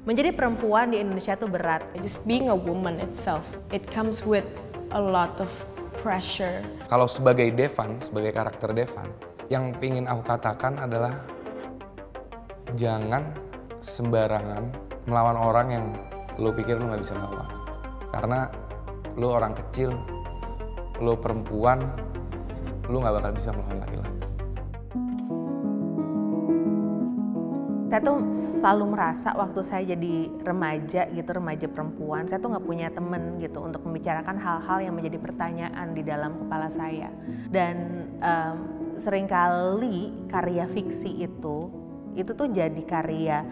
Menjadi perempuan di Indonesia itu berat. Just being a woman itself, it comes with a lot of pressure. Kalau sebagai Devan, sebagai karakter Devan, yang ingin aku katakan adalah jangan sembarangan melawan orang yang lo pikir lo nggak bisa lawan. Karena lo orang kecil, lo perempuan, lo nggak bakal bisa melawan laki-laki. Saya tuh selalu merasa waktu saya jadi remaja gitu, remaja perempuan, saya tuh nggak punya temen gitu untuk membicarakan hal-hal yang menjadi pertanyaan di dalam kepala saya. Dan seringkali karya fiksi itu tuh jadi karya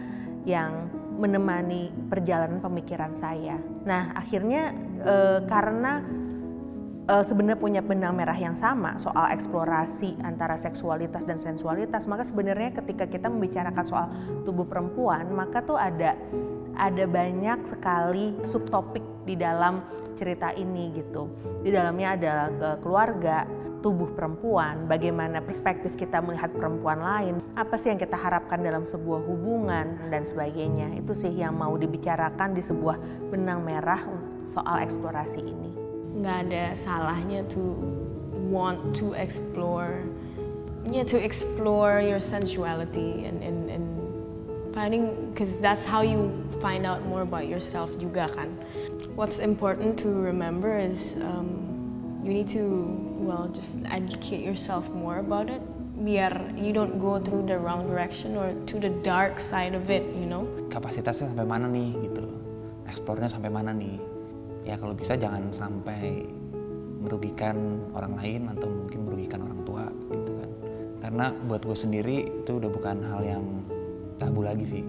yang menemani perjalanan pemikiran saya. Nah akhirnya karena sebenarnya punya benang merah yang sama soal eksplorasi antara seksualitas dan sensualitas, maka sebenarnya ketika kita membicarakan soal tubuh perempuan, maka tuh ada banyak sekali subtopik di dalam cerita ini gitu. Di dalamnya ada keluarga, tubuh perempuan, bagaimana perspektif kita melihat perempuan lain, apa sih yang kita harapkan dalam sebuah hubungan dan sebagainya. Itu sih yang mau dibicarakan di sebuah benang merah soal eksplorasi ini. Nggak ada salahnya to want to explore your sensuality and finding, because that's how you find out more about yourself juga kan. What's important to remember is you need to just educate yourself more about it, biar you don't go through the wrong direction or to the dark side of it, you know. Kapasitasnya sampai mana nih gitu, eksplornya sampai mana nih. Ya kalau bisa jangan sampai merugikan orang lain atau mungkin merugikan orang tua gitu kan. Karena buat gue sendiri itu udah bukan hal yang tabu lagi sih.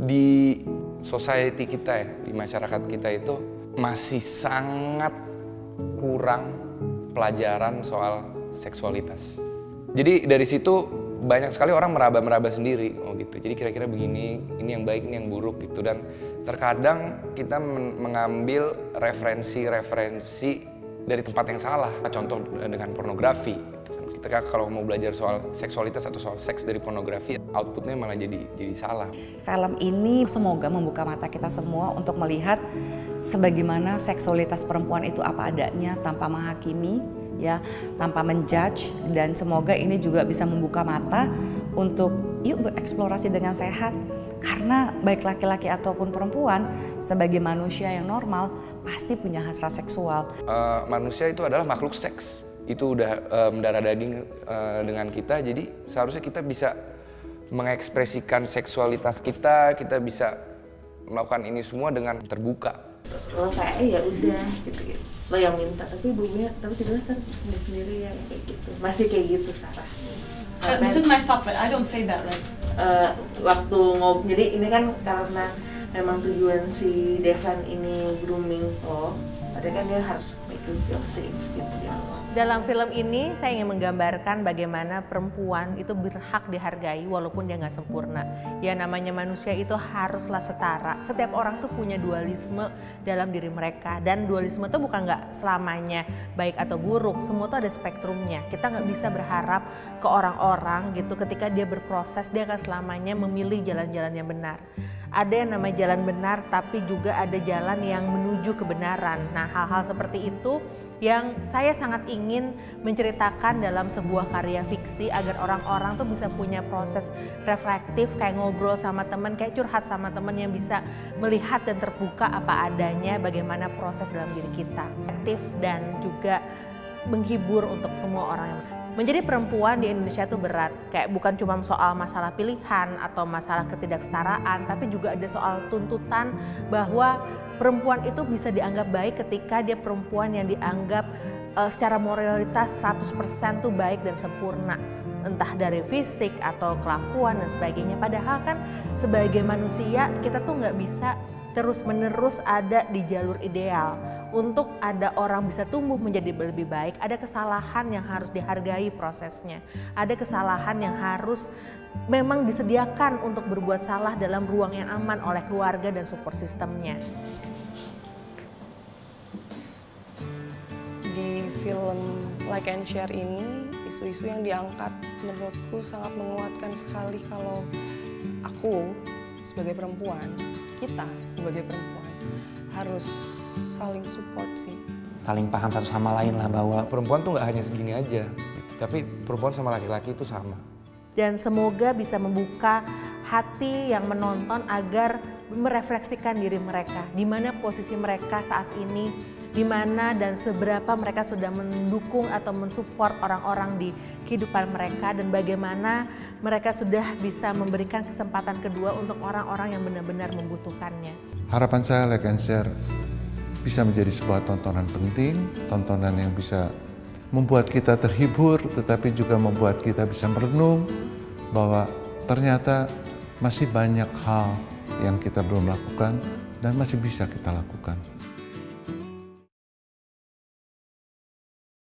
Di society kita ya, di masyarakat kita itu masih sangat kurang pelajaran soal seksualitas. Jadi dari situ banyak sekali orang meraba-meraba sendiri, oh gitu. Jadi kira-kira begini, ini yang baik, ini yang buruk gitu. Dan terkadang kita mengambil referensi dari tempat yang salah. Contoh dengan pornografi. Kita kalau mau belajar soal seksualitas atau soal seks dari pornografi, outputnya malah jadi salah. Film ini semoga membuka mata kita semua untuk melihat sebagaimana seksualitas perempuan itu apa adanya tanpa menghakimi, ya, tanpa menjudge, dan semoga ini juga bisa membuka mata untuk yuk bereksplorasi dengan sehat. Karena baik laki-laki ataupun perempuan sebagai manusia yang normal pasti punya hasrat seksual. Manusia itu adalah makhluk seks. Itu udah mendarah daging dengan kita, jadi seharusnya kita bisa mengekspresikan seksualitas kita bisa melakukan ini semua dengan terbuka. Lo kayak ya udah gitu. Lo yang minta, tapi ibunya tidurnya kan sendiri ya kayak gitu. Masih kayak gitu Sarah. This is my thought, but I don't say that, right? Waktu jadi ini kan karena memang tujuan si Devan ini grooming lo, berarti kan dia harus make you feel safe gitu di awal. Dalam film ini saya ingin menggambarkan bagaimana perempuan itu berhak dihargai walaupun dia nggak sempurna. Ya namanya manusia itu haruslah setara. Setiap orang tuh punya dualisme dalam diri mereka, dan dualisme itu bukan nggak selamanya baik atau buruk. Semua tuh ada spektrumnya. Kita nggak bisa berharap ke orang-orang gitu ketika dia berproses dia akan selamanya memilih jalan-jalan yang benar. Ada yang namanya jalan benar, tapi juga ada jalan yang menuju kebenaran. Nah, hal-hal seperti itu yang saya sangat ingin menceritakan dalam sebuah karya fiksi agar orang-orang tuh bisa punya proses reflektif, kayak ngobrol sama teman, kayak curhat sama teman yang bisa melihat dan terbuka apa adanya, bagaimana proses dalam diri kita. Aktif dan juga menghibur untuk semua orang yang menjadi perempuan di Indonesia itu berat, kayak bukan cuma soal masalah pilihan atau masalah ketidaksetaraan, tapi juga ada soal tuntutan bahwa perempuan itu bisa dianggap baik ketika dia perempuan yang dianggap secara moralitas 100% tuh baik dan sempurna. Entah dari fisik atau kelakuan dan sebagainya. Padahal kan sebagai manusia kita tuh nggak bisa terus-menerus ada di jalur ideal. Untuk ada orang bisa tumbuh menjadi lebih baik, ada kesalahan yang harus dihargai prosesnya. Ada kesalahan yang harus memang disediakan untuk berbuat salah dalam ruang yang aman oleh keluarga dan support sistemnya. Di film Like and Share ini, isu-isu yang diangkat menurutku sangat menguatkan sekali kalau aku sebagai perempuan kita sebagai perempuan harus saling support sih. Saling paham satu sama lain lah bahwa Perempuan tuh nggak hanya segini aja, gitu. Tapi perempuan sama laki-laki itu sama. Dan semoga bisa membuka hati yang menonton agar merefleksikan diri mereka, di mana posisi mereka saat ini, di mana dan seberapa mereka sudah mendukung atau mensupport orang-orang di kehidupan mereka, dan bagaimana mereka sudah bisa memberikan kesempatan kedua untuk orang-orang yang benar-benar membutuhkannya. Harapan saya Like and Share bisa menjadi sebuah tontonan penting, tontonan yang bisa membuat kita terhibur, tetapi juga membuat kita bisa merenung bahwa ternyata masih banyak hal yang kita belum lakukan dan masih bisa kita lakukan.